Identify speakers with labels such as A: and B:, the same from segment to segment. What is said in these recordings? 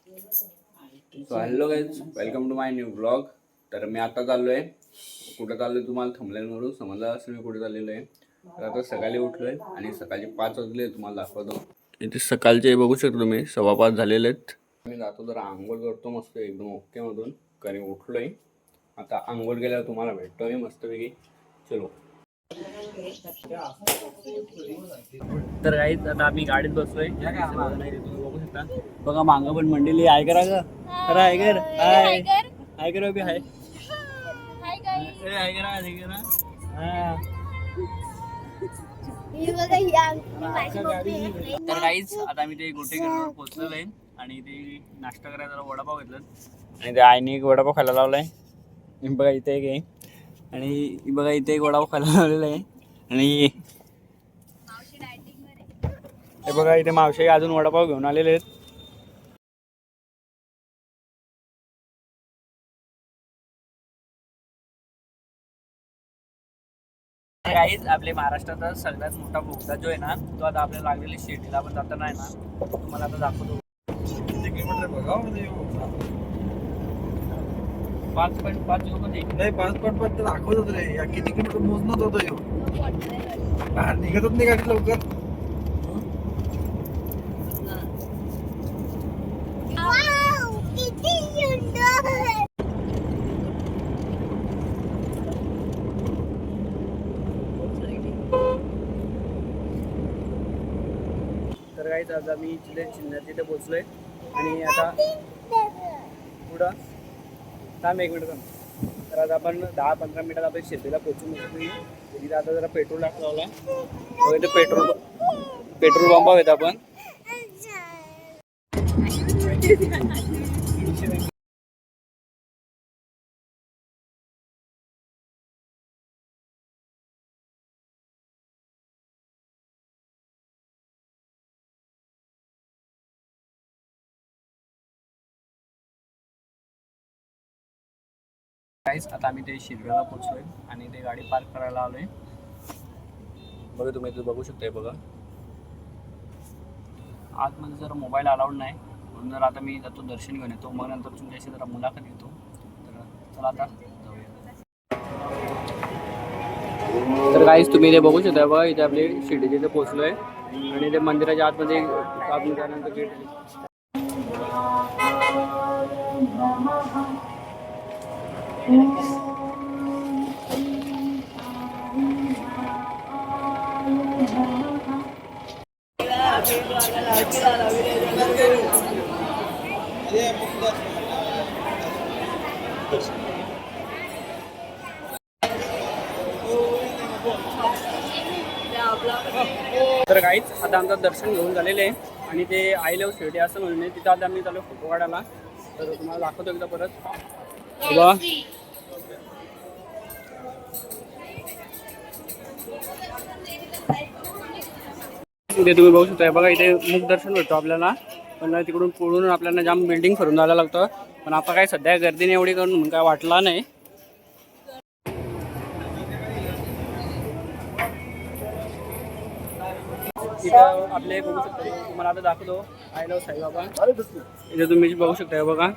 A: So hello guys, welcome to my new blog. तर मी आता चाललो आहे. कुठं चाललो आहे तुम्हाला थंबनेलवरून समजलं असेल मी कुठे चाललेलो आहे. तर आता सकाळी उठलो आहे आणि सकाळचे 5 वाजले. तुम्हाला दाखवतो. इथे सकाळचे बघू शकतो तुम्ही 5:15 झालेले आहेत. मी जातो जरा आंघोळ करतो मस्त एकदम ओके मधून, कारण उठलो आहे. आता आंघोळ केल्यावर तुम्हाला भेटतो मी मस्तपैकी. चलो. तर गाईज आता आम्ही गाडीत बसलोय. बघू शकता बघा मागं पण मंडळी आहे करा ग. अरे आहे कर, हाय हाय कर अभि, हाय हाय करा, हाय करा. तर गाईज आता आम्ही ते गोटेकरवर पोहोचलेलो आहे आणि ते नाश्ता करायला जरा वडापाव घेतलं आणि त्या आईने एक वडापाव खायला लावलाय. बघा इथे एक आहे आणि बघा इथे एक वडापाव खायला लावलेला आहे आणि हे बघा इथे मावशी अजून वडापाव घेऊन आलेले आहेत. गाईज आपले महाराष्ट्राचा सगळ्यात मोठा बोगदा जो आहे ना, तो आता आपल्याला लागलेली शेतीला आपण जाताना आहे ना, तुम्हाला आता दाखवतो. 5.5 नाही
B: 5.5 दाखवत होत रे. किती किलोमीटर मोजणं होतं ह्यो. निघतच नाही गाडी लवकर.
A: तर गाईज आता मी इथले चिन्हात पोहोचलोय आणि आता पुढं थांब एक मिनिट थांब. तर आता आपण 10-15 मिनिटात आपल्या शेतीला पोहोचून शकतो. तिथे आता जरा पेट्रोल टाकला इथे पेट्रोल पंप आहेत आपण. आता आम्ही ते शिरव्याला पोहोचलोय आणि ते गाडी पार्क करायला आलोय. बघा तुम्ही इथे बघू शकताय. बघा आतमध्ये जरा मोबाईल अलाउड नाही म्हणून जर आता मी जातो दर्शन घेऊन येतो, मग नंतर तुमच्याशी जरा मुलाखत घेतो. तर चला आता जाऊया. तर काहीच तुम्ही इथे बघू शकता. बघा इथे आपले शिर्डीचे इथे पोहोचलोय आणि ते मंदिराच्या आतमध्ये आपण त्यानंतर गेट तर काहीच आता आमचं दर्शन घेऊन झालेलं आहे आणि ते आय लव्ह शिर्डी असं म्हणून आहे. तिथं आता आम्ही चालू फोटो काढायला. तर तुम्हाला दाखवतो एकदा परत. बघा इथे तुम्ही बघू शकता. बघा इथे मुख दर्शन भेटतो आपल्याला, पण तिकडून पुढून आपल्याला जाम बिल्डिंग फिरून जायला लागतं. पण आता काय सध्या गर्दीने एवढी करून काय वाटला नाही. इथं आपले बघू शकता. तुम्हाला आता दाखवतो आय लव्ह साईबाबा. इथे तुम्ही बघू शकता. बघा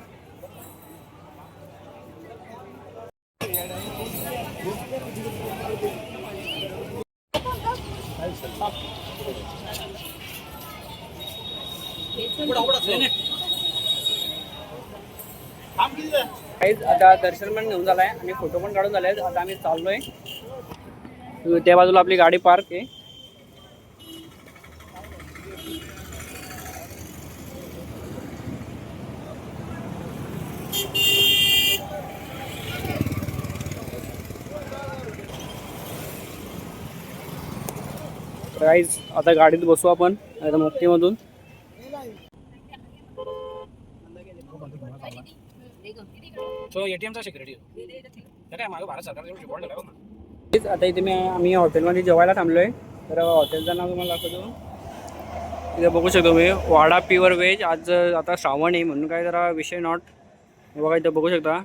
A: आता दर्शन पण घेऊन झालाय आणि फोटो पण काढून झाले. आता आम्ही चाललोय. त्या बाजूला आपली गाडी पार्क आहे. गाईज आता गाडीत बसू आपण आता मुक्तीमधून. आता इथे आम्ही हॉटेलमध्ये जेवायला थांबलोय. तर हॉटेलचं नाव तुम्हाला दाखवतो. इथे बघू शकतो मी वाडा प्युअर व्हेज. आज आता श्रावण आहे म्हणून काय जरा विषय नॉट. बघा इथं बघू शकता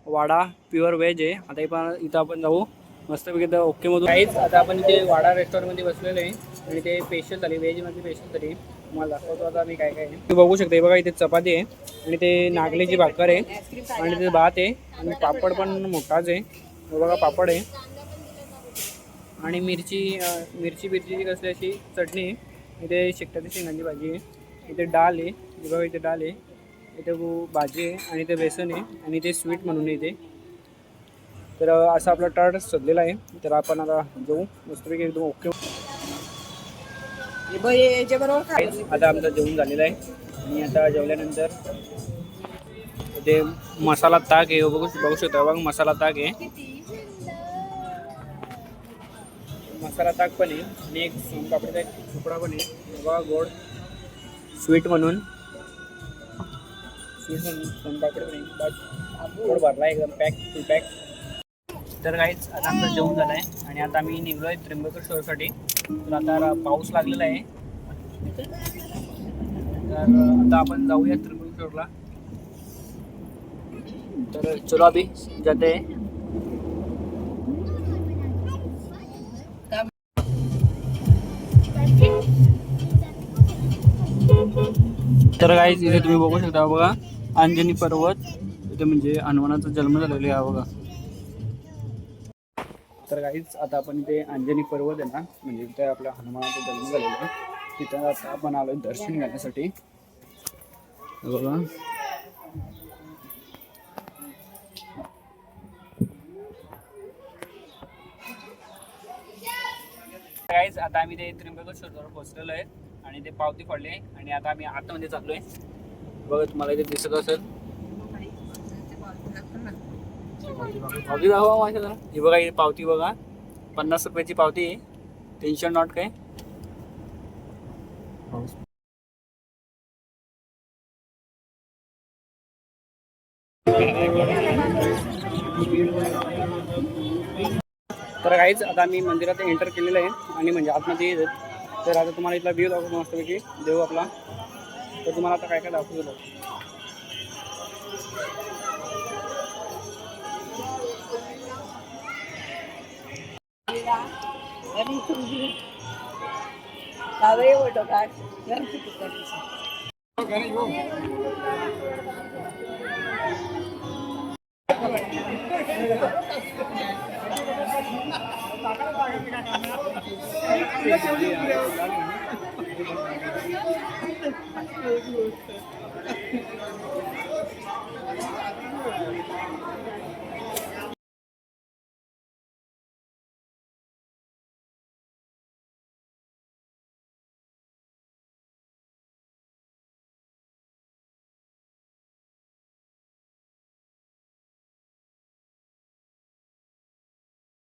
A: वाडा प्युअर व्हेज आहे. आता इथं आपण जाऊ मस्तपैकी तर ओके मधून. काहीच आता आपण इथे वाडा रेस्टॉरंटमध्ये बसलेलो आहे आणि ते स्पेशल झाली व्हेजमध्ये स्पेशल तरी.
C: तुम्हाला दाखवतो आता मी काय काय आहे. तुम्ही बघू शकता हे बघा, इथे चपाती आहे आणि ते नागलीची भाकर आहे आणि ते भात आहे आणि पापड पण मोठाच आहे. हे बघा पापड आहे आणि मिरची बिरची कसली अशी चटणी आहे. इथे शेकटाची शेंगांची भाजी आहे. इथे डाळ आहे, हे बघा इथे डाळ आहे, इथे भाजी आहे आणि इथे बेसन आहे आणि ते स्वीट म्हणून इथे. तर असा आपला टार्ट सजलेला आहे. तर आपण आता जाऊ मस्तपैकी एकदम ओके. आता आमचं जेवण झालेलं आहे आणि आता जेवल्यानंतर ते मसाला ताक आहे, बघू शकता बघा मसाला ताक आहे, मसाला ताक पण आहे आणि एक सोनपापडीचा एक तुकडा पण आहे बघा, गोड स्वीट म्हणून सोनपापडी पण आहे, गोड भरला एकदम फुल पॅक. तर काहीच आता आमचं जेवण झालं आहे आणि आता आम्ही निघलो आहे त्र्यंबकेश्वरसाठी. तर आता पाऊस लागलेला आहे, तर आता आपण जाऊया त्र्यंबकेश्वरला. तर चलो अभी जाते हैं. तर काहीच इथे तुम्ही बघू शकता बघा, अंजनी पर्वत इथे म्हणजे हनुमानाचा जन्म झालेला आहे बघा. तर काहीच आता आपण इथे अंजनी पर्वत आहे ना, म्हणजे इथे आपल्या हनुमानाचा जन्म झालेला आहे, तिथं आता आपण आलो दर्शन घेण्यासाठी बघा. काहीच आता आम्ही ते त्र्यंबकेश्वरवर पोहोचलेलो आहे आणि ते पावती पडले आणि आता आम्ही आतमध्ये चाललोय बघा, तुम्हाला इथे दिसत असेल. पावती दाखवा माझ्या जरा. ही बघा ही पावती बघा, 50 रुपयाची पावती आहे, टेन्शन नॉट काय. तर काहीच आता आम्ही मंदिरात एंटर केलेलं आहे आणि म्हणजे आतमध्ये येत. तर आता तुम्हाला इथला व्ह्यू दाखवतो मस्तपैकी देऊ आपला. तर तुम्हाला आता काय काय दाखवतो.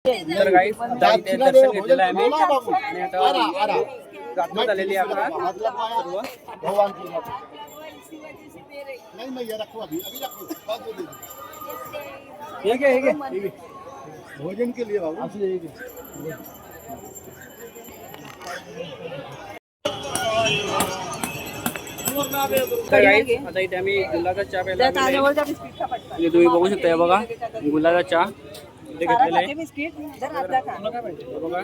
C: तर काही आता इथे दर्शन घेतलेलं आहे आम्ही आणि आता रात्र झालेली आहे आता सर्व.
B: भोजन के लिए बाबू.
C: तर काही आता इथे आम्ही गुलाचा चहा प्यायला आलेलो आहे. म्हणजे तुम्ही बघू शकता हे बघा गुलाचा चहा इथे घेतलेला आहे. तुला काय पाहिजे हे बघा.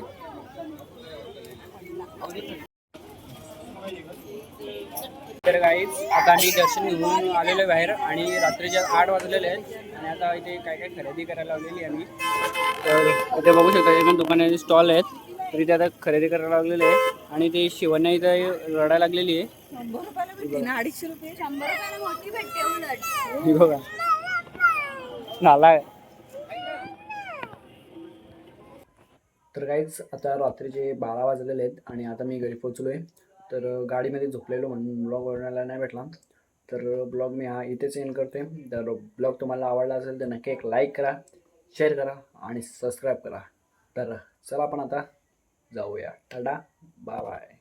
C: तर काहीच आता आम्ही दर्शन घेऊन आलेलो आहे बाहेर आणि रात्रीचे 8 वाजलेले आहेत आणि आता इथे काय काय खरेदी करायला लावलेली आम्ही. तर इथे बघू शकता एकदम दुकानाचे स्टॉल आहेत, तर इथे आता खरेदी करायला लागलेले आहे आणि ते शिवण्या इथे रडायला लागलेली आहे.
D: 250 रुपये 100 रुपयाला मोठी भेटते उलट.
C: ही बघा नाला. तर काहीच आता रात्रीचे 12 वाजलेले आहेत आणि आता मी घरी पोचलो आहे. तर गाडीमध्ये झोपलेलो म्हणून ब्लॉग बनवायला नाही भेटला. तर ब्लॉग मी हा इथेच एंड करते. तर ब्लॉग तुम्हाला आवडला असेल तर नक्की एक लाईक करा, शेअर करा आणि सबस्क्राईब करा. तर चला आपण आता जाऊया. Tata bye bye.